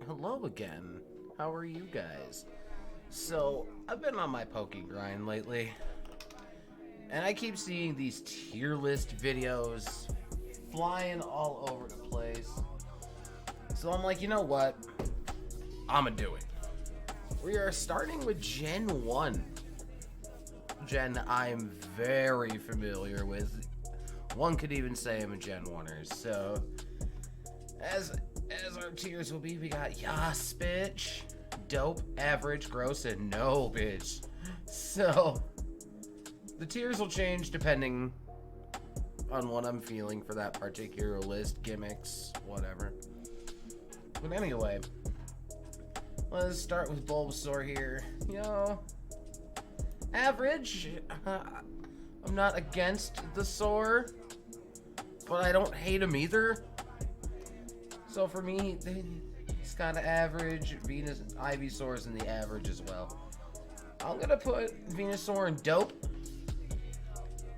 hello again. How are you guys? So, I've been on my Poke grind lately, and I keep seeing these tier list videos flying all over the place. So I'm like, you know what? I'ma do it. We are starting with Gen 1. Gen I'm very familiar with. One could even say I'm a Gen 1er. So, as our tiers will be, we got Yas, bitch, dope, average, gross, and no, bitch. So, the tiers will change depending on what I'm feeling for that particular list, gimmicks, whatever. But anyway, let's start with Bulbasaur here. Average. I'm not against the Soar, but I don't hate him either. So for me, he's kind of average. Ivysaur's in the average as well. I'm gonna put Venusaur in dope.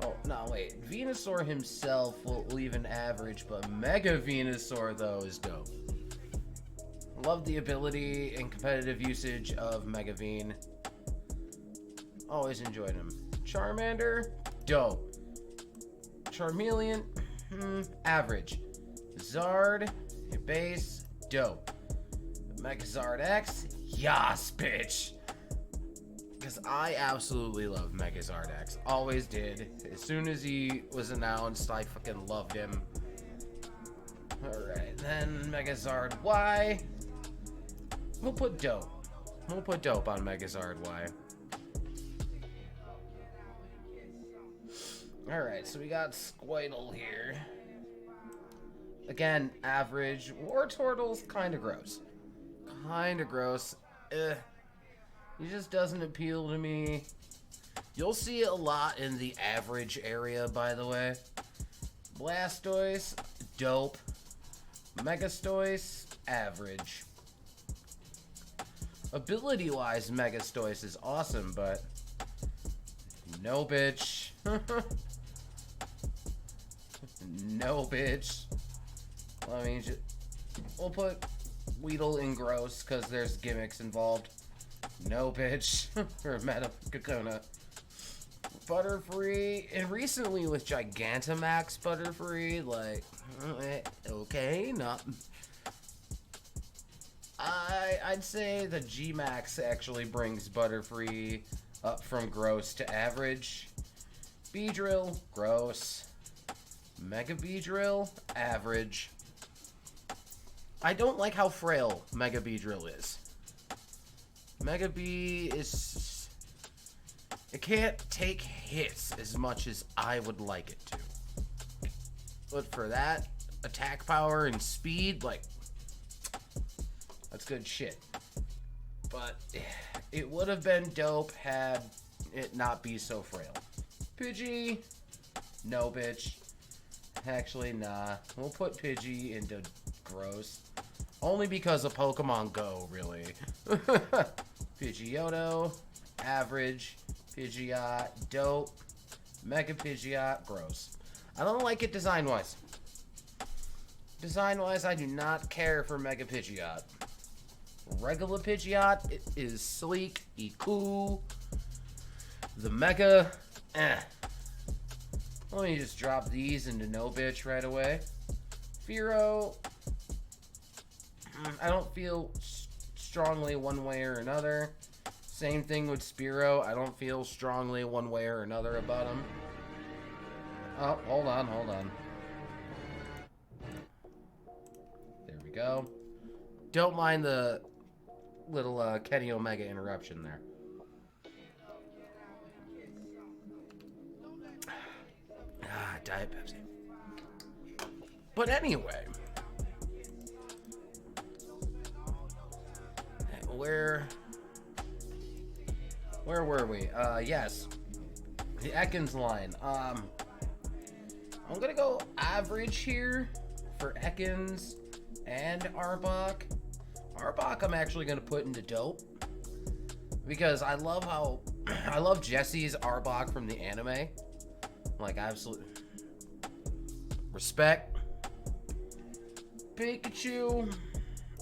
Oh, no, wait. Venusaur himself will leave an average, but Mega Venusaur, though, is dope. Love the ability and competitive usage of Mega Vene. Always enjoyed him. Charmander, dope. Charmeleon, average. Zard, base, dope. Megazard X, yas, bitch. Because I absolutely love Megazard X. Always did. As soon as he was announced, I fucking loved him. Alright, then Megazard Y. We'll put dope. We'll put dope on Megazard Y. Alright, so we got Squirtle here. Again, average. Wartortle's kind of gross. Kind of gross. He just doesn't appeal to me. You'll see it a lot in the average area, by the way. Blastoise, dope. Megastoise, average. Ability-wise, Megastoise is awesome, but no, bitch. No, bitch. I mean, we'll put Weedle in gross because there's gimmicks involved. No, bitch. Or Meta Kakuna. Butterfree, and recently with Gigantamax Butterfree, like, okay, not. I'd say the G-Max actually brings Butterfree up from gross to average. Beedrill, gross. Mega Beedrill, average. I don't like how frail Mega Beedrill is. Mega Bee is... It can't take hits as much as I would like it to. But for that, attack power and speed, like... That's good shit. But it would have been dope had it not be so frail. Pidgey, no, bitch. Actually, nah. We'll put Pidgey into gross. Only because of Pokemon Go, really. Pidgeotto, average. Pidgeot, dope. Mega Pidgeot, gross. I don't like it design-wise. Design-wise, I do not care for Mega Pidgeot. Regular Pidgeot, it is sleek, cool. The Mega, Let me just drop these into no bitch right away. Fearow, I don't feel strongly one way or another. Same thing with Spearow. I don't feel strongly one way or another about him. Oh, hold on. There we go. Don't mind the little Kenny Omega interruption there. Diet Pepsi. But anyway, where were we? Yes, the Ekans line. I'm gonna go average here for Ekans and Arbok. Arbok I'm actually gonna put into dope because I love how I love Jesse's Arbok from the anime. Like, absolute respect. Pikachu,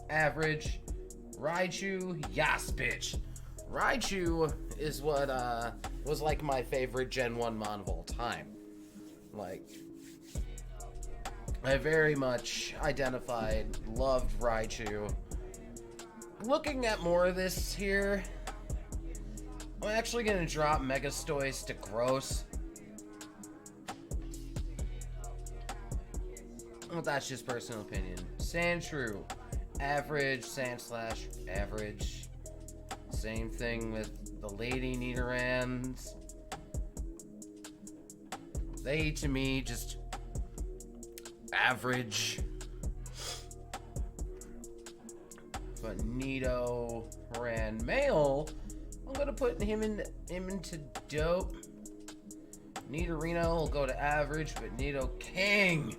average. Raichu, yas, bitch. Raichu is what was like my favorite Gen 1 mon of all time. Like, I very much identified, loved Raichu. Looking at more of this here, I'm actually gonna drop Megastoise to Gross. Well, that's just personal opinion. Sandshrew, average. Sandslash, average. Same thing with the Lady Nidorans. They, to me, just average. But Nidoran male, I'm gonna put him into dope. Nidorino will go to average, but Nidoking,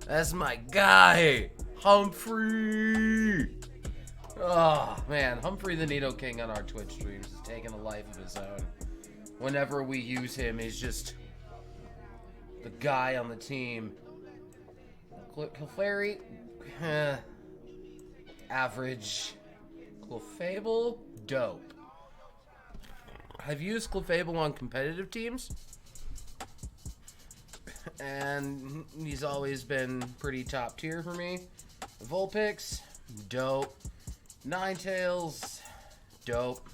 that's my guy, Humphrey. Oh man, Humphrey the Nidoking on our Twitch streams is taking a life of his own. Whenever we use him, he's just the guy on the team. Clefairy, average. Clefable, dope. I've used Clefable on competitive teams, and he's always been pretty top tier for me. Vulpix, dope. Ninetales, dope.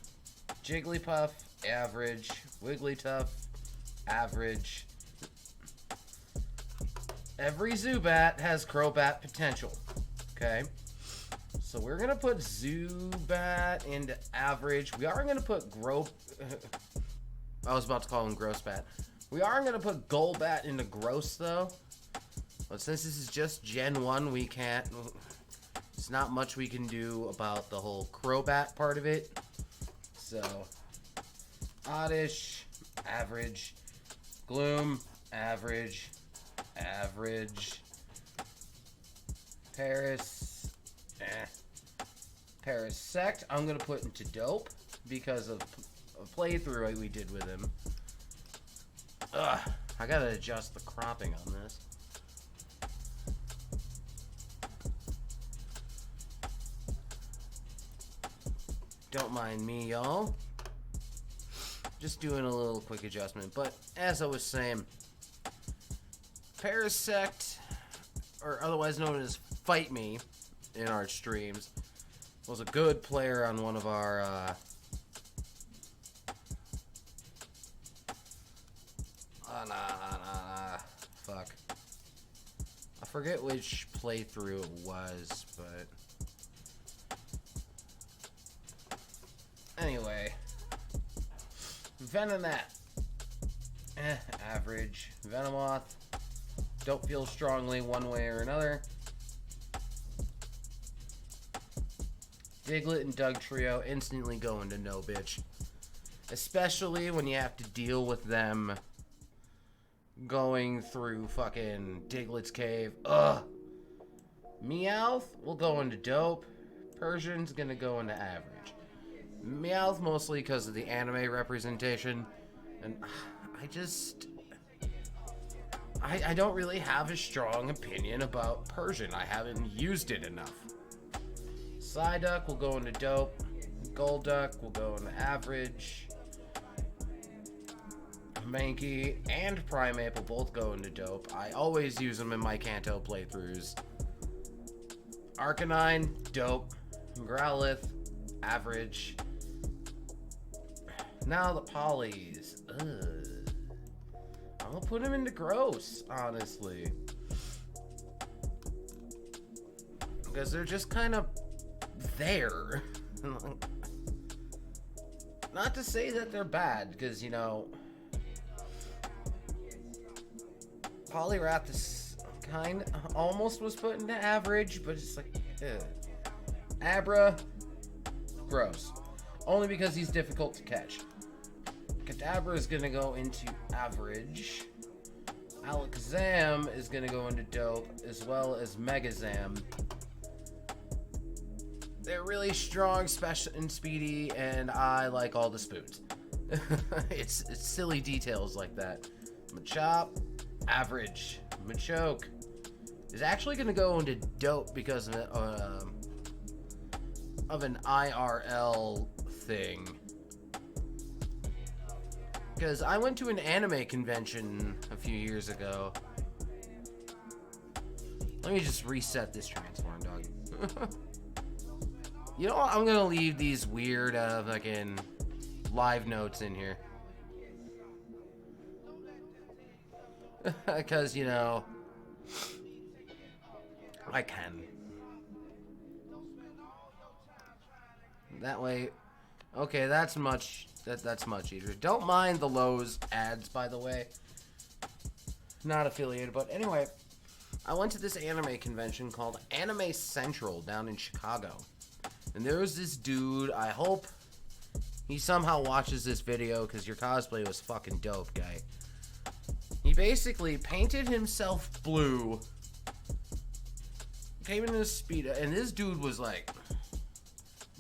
Jigglypuff, average. Wigglytuff, average. Every Zubat has Crobat potential. Okay? So we're going to put Zubat into average. We are going to put I was about to call him Grossbat. We are going to put Golbat into Gross, though. But since this is just Gen 1, we can't... There's not much we can do about the whole Crobat part of it. So, Oddish, average. Gloom, average. Average. Paris, Parasect, I'm going to put into dope because of a playthrough we did with him. Ugh, I got to adjust the cropping on this. Don't mind me, y'all. Just doing a little quick adjustment. But as I was saying, Parasect, or otherwise known as Fight Me in our streams, was a good player on one of our fuck. I forget which playthrough it was, but anyway, Venonat, average. Venomoth, don't feel strongly one way or another. Diglett and Dugtrio instantly go into no bitch. Especially when you have to deal with them going through fucking Diglett's cave. Ugh. Meowth will go into dope. Persian's gonna go into average. Meowth mostly because of the anime representation. And I don't really have a strong opinion about Persian. I haven't used it enough. Psyduck will go into dope. Golduck will go into average. Mankey and Primeape will both go into dope. I always use them in my Kanto playthroughs. Arcanine, dope. Growlithe, average. Now the Polys. Ugh. I'm gonna put them into gross, honestly. Because they're just kind of there. Not to say that they're bad, because, you know, Poliwrath is kind of almost was put into average, but it's like, ugh. Abra, gross. Only because he's difficult to catch. Kadabra is going to go into average. Alakazam is going to go into dope, as well as Megazam. They're really strong, special, and speedy, and I like all the spoons. It's silly details like that. Machop, average. Machoke is actually going to go into dope because of of an IRL thing. Because I went to an anime convention a few years ago. Let me just reset this transform, dog. You know what? I'm gonna leave these weird fucking live notes in here. Because, you know, I can. That way. Okay, that's much easier. Don't mind the Lowe's ads, by the way. Not affiliated, but anyway, I went to this anime convention called Anime Central down in Chicago. And there was this dude, I hope he somehow watches this video because your cosplay was fucking dope, guy. He basically painted himself blue, came in his Speedo, and this dude was like,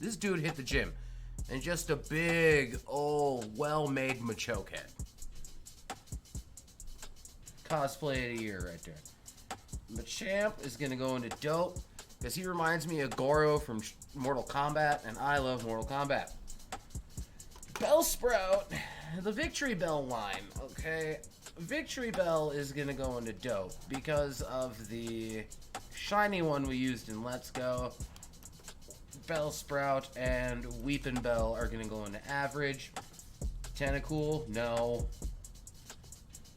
this dude hit the gym. And just a big, well-made Machoke head. Cosplay of the year right there. Machamp is going to go into dope because he reminds me of Goro from Mortal Kombat, and I love Mortal Kombat. Bellsprout, the Victory Bell line, okay? Victory Bell is going to go into dope because of the shiny one we used in Let's Go. Bellsprout and Weepin' Bell are going to go into average. Tentacool, no.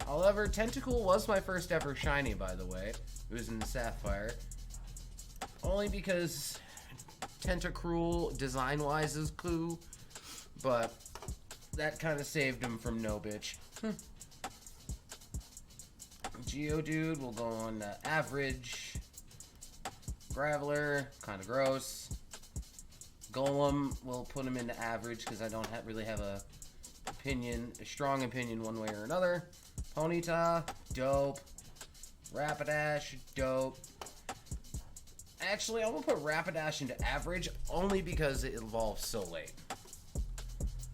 However, Tentacool was my first ever shiny, by the way. It was in the Sapphire. Only because Tentacruel, design-wise, is cool. But that kind of saved him from no bitch. Geodude will go on average. Graveler, kind of gross. Golem will put him into average because I don't really have a strong opinion one way or another. Ponyta, dope. Rapidash, dope. Actually, I'm going to put Rapidash into average only because it evolves so late.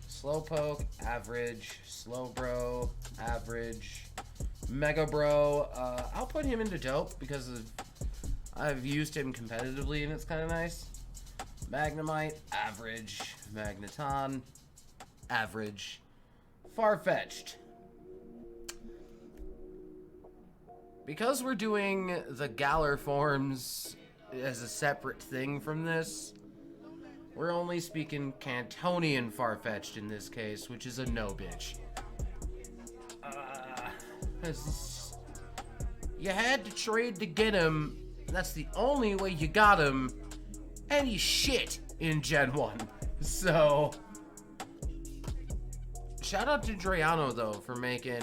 Slowpoke, average. Slowbro, average. Mega Bro, I'll put him into dope because I've used him competitively and it's kind of nice. Magnemite, average. Magneton, average. Farfetch'd. Because we're doing the Galar forms as a separate thing from this, we're only speaking Cantonian Farfetch'd in this case, which is a no bitch. You had to trade to get him. That's the only way you got him. And he's shit in Gen 1. So, shout out to Drayano, though, for making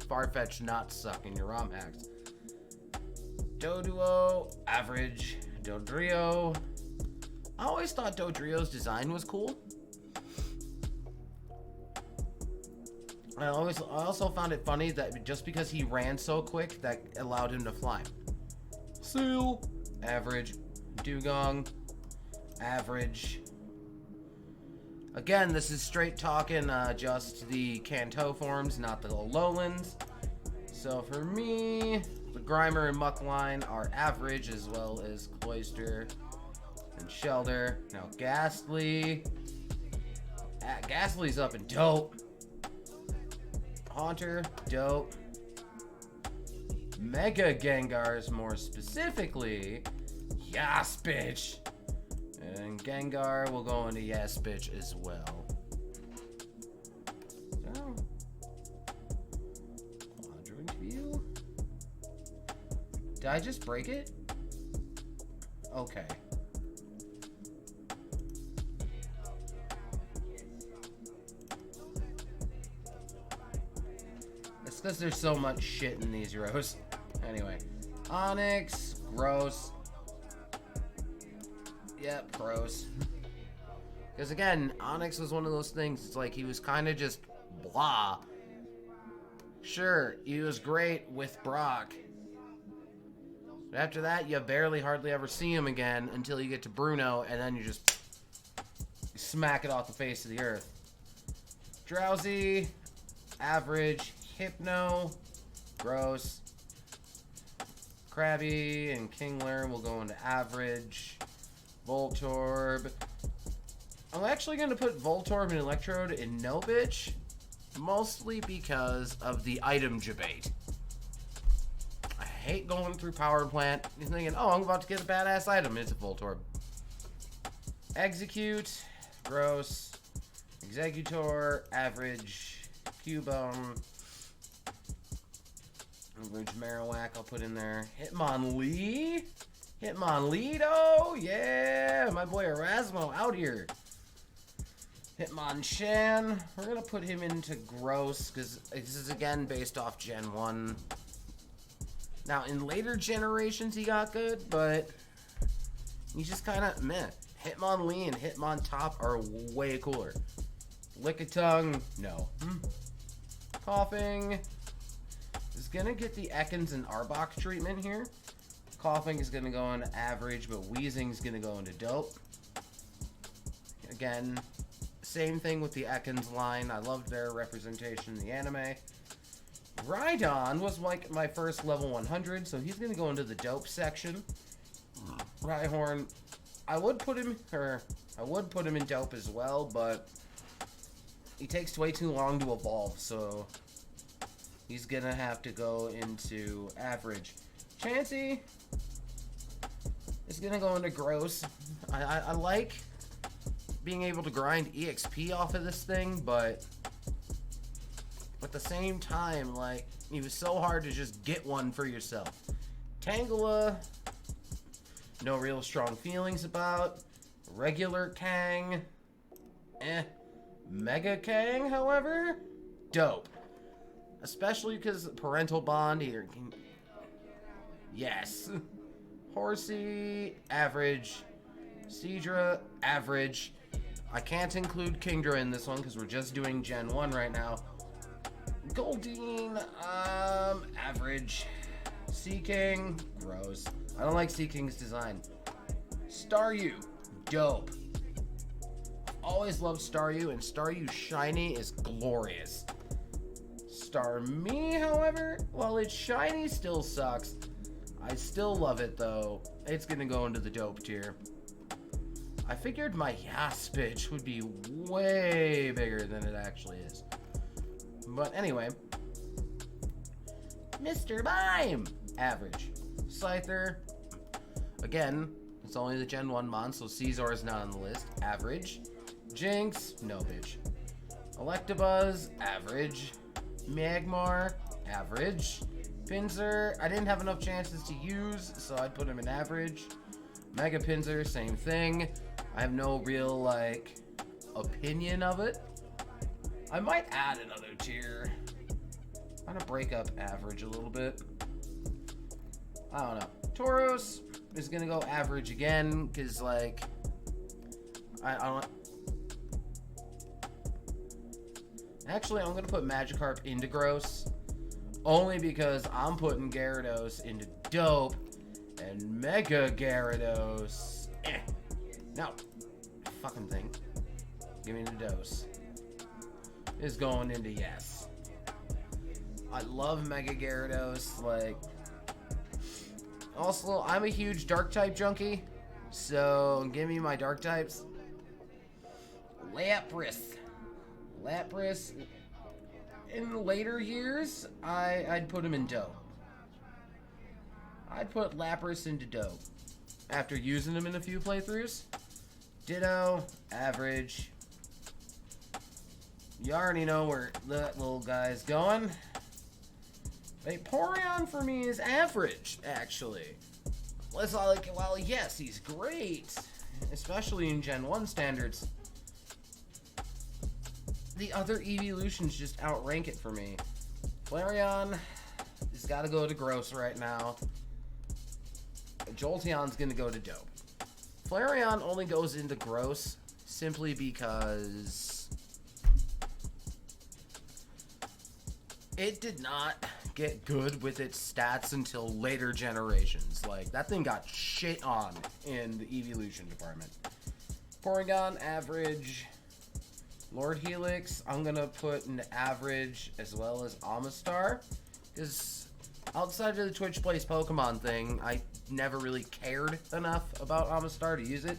Farfetch'd not suck in your ROM hacks. Doduo, average. Dodrio. I always thought Dodrio's design was cool. I also found it funny that just because he ran so quick, that allowed him to fly. Seal, average. Dugong, average. Again, this is straight talking just the Kanto forms, not the Alolan. So for me, the Grimer and Muck line are average, as well as Cloyster and Shellder. Now Ghastly. Ghastly's up and dope. Haunter, dope. Mega Gengars, more specifically. Yes, bitch. And Gengar will go into yes, bitch as well. So, Quadrant View. Did I just break it? Okay. It's because there's so much shit in these rows. Anyway, Onyx, gross. Yep, gross. Because again, Onyx was one of those things, it's like he was kind of just blah. Sure, he was great with Brock. But after that, you hardly ever see him again until you get to Bruno, and then you just smack it off the face of the earth. Drowsy, average. Hypno, gross. Krabby and Kingler will go into average. Voltorb, I'm actually going to put Voltorb and Electrode in No Bitch, mostly because of the item debate. I hate going through Power Plant and thinking, oh, I'm about to get a badass item. It's a Voltorb. Execute, gross, Executor, average, Cubone, average Marowak I'll put in there. Hitmonlee, Hitmonledo, yeah, my boy Erasmo out here. Hitmonchan, we're gonna put him into gross because this is again based off Gen 1. Now in later generations he got good, but he's just kind of meh. Hitmonlee and Hitmontop are way cooler. Lickitung, no. Coughing is gonna get the Ekans and Arbok treatment here. Coughing is gonna go into average, but Wheezing is gonna go into dope. Again, same thing with the Ekans line. I loved their representation in the anime. Rhydon was like my first level 100, so he's gonna go into the dope section. Rhyhorn, I would put him in dope as well, but he takes way too long to evolve, so he's gonna have to go into average. Chansey is gonna go into gross. I like being able to grind EXP off of this thing, but at the same time, like, it was so hard to just get one for yourself. Tangela, no real strong feelings about. Regular Kang, Mega Kang, however, dope. Especially because parental bond here. Yes. Horsey, average. Seadra, average. I can't include Kingdra in this one because we're just doing Gen 1 right now. Goldeen, average. Seaking, gross. I don't like Seaking's design. Staryu, dope. Always loved Staryu, and Staryu shiny is glorious. Starmie, however, while it's shiny, still sucks. I still love it though. It's gonna go into the dope tier. I figured my Yaspitch would be way bigger than it actually is. But anyway, Mr. Mime, average. Scyther, again, it's only the Gen 1 mon, so Caesar is not on the list. Average. Jinx, no bitch. Electabuzz, average. Magmar, average. Pinsir, I didn't have enough chances to use, so I'd put him in average. Mega Pinsir, same thing. I have no real, like, opinion of it. I might add another tier. I'm gonna break up average a little bit. I don't know. Tauros is gonna go average again, because, like, I don't... Actually, I'm gonna put Magikarp into gross, only because I'm putting Gyarados into dope, and Mega Gyarados, no, fucking thing, give me the dose, is going into yes. I love Mega Gyarados, like, also, I'm a huge Dark type junkie, so give me my Dark types. Lapras, in later years, I'd put him in dope. I'd put Lapras into dope after using him in a few playthroughs. Ditto, average. You already know where that little guy's going. Vaporeon for me is average, actually. Let's like, well, yes, he's great, especially in Gen 1 standards. The other evolutions just outrank it for me. Flareon has got to go to gross right now. Jolteon's going to go to dope. Flareon only goes into gross simply because it did not get good with its stats until later generations. Like, that thing got shit on in the evolution department. Porygon, average. Lord Helix, I'm gonna put an average, as well as Amistar, because outside of the Twitch Plays Pokemon thing, I never really cared enough about Amistar to use it.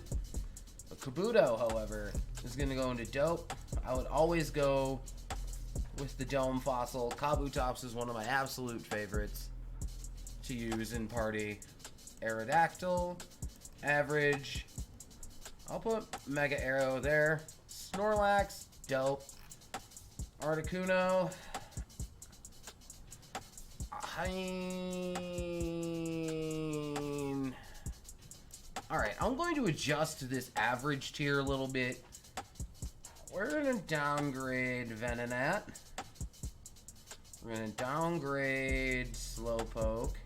But Kabuto, however, is gonna go into dope. I would always go with the dome fossil. Kabutops is one of my absolute favorites to use in party. Aerodactyl, average. I'll put Mega Arrow there. Snorlax, dope. Articuno. Alright, I'm going to adjust this average tier a little bit. We're going to downgrade Venonat. We're going to downgrade Slowpoke.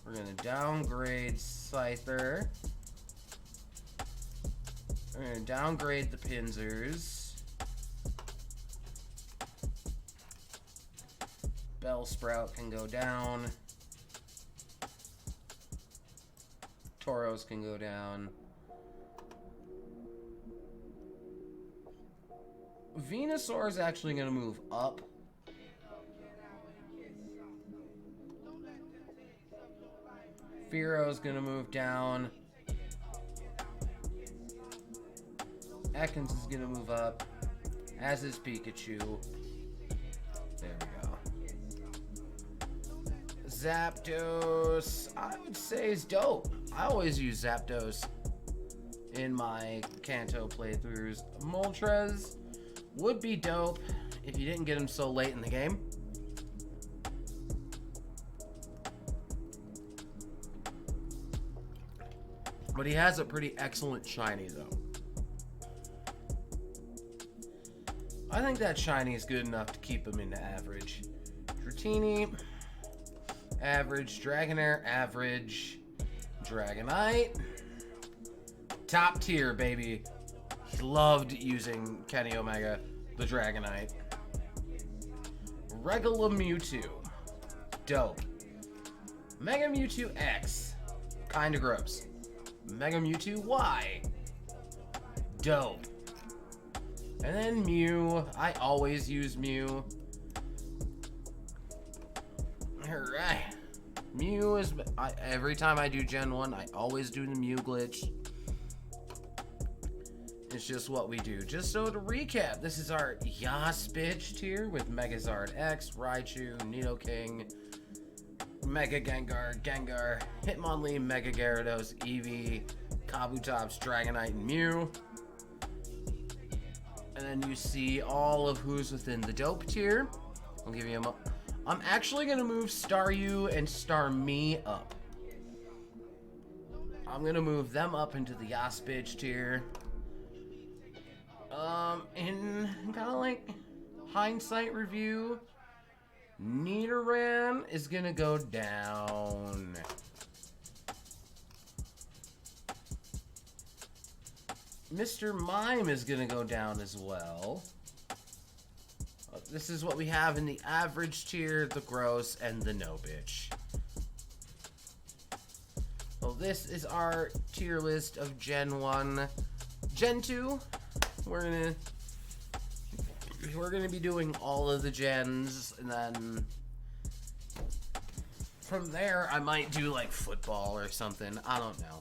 We're going to downgrade Scyther. We're going to downgrade the Pinsers. Bellsprout can go down. Tauros can go down. Venusaur is actually going to move up. Fearow is going to move down. Ekans is going to move up, as is Pikachu. There we go. Zapdos, I would say, is dope. I always use Zapdos in my Kanto playthroughs. Moltres would be dope if you didn't get him so late in the game. But he has a pretty excellent shiny, though. I think that shiny is good enough to keep him into average. Dratini, average. Dragonair, average. Dragonite, top tier, baby. He loved using Kenny Omega, the Dragonite. Regula Mewtwo, dope. Mega Mewtwo X, kinda gross. Mega Mewtwo Y, dope. And then Mew, I always use Mew. Alright. Mew is... every time I do Gen 1, I always do the Mew glitch. It's just what we do. Just so to recap, this is our Yas-Bitch tier with Megazard X, Raichu, Nidoking, Mega Gengar, Gengar, Hitmonlee, Mega Gyarados, Eevee, Kabutops, Dragonite, and Mew. And then you see all of who's within the dope tier. I'll give you a I'm actually going to move Staryu and Starmie up. I'm going to move them up into the Yas-Bitch tier. In kind of like hindsight review, Nidoran is going to go down. Mr. Mime is going to go down as well. This is what we have in the average tier, the gross, and the no bitch. Well, this is our tier list of Gen 1. Gen 2, we're gonna be doing all of the gens, and then from there I might do like football or something. I don't know.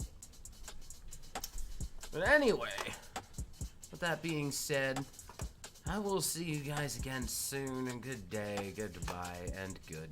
But anyway, with that being said, I will see you guys again soon, and good day, goodbye, and good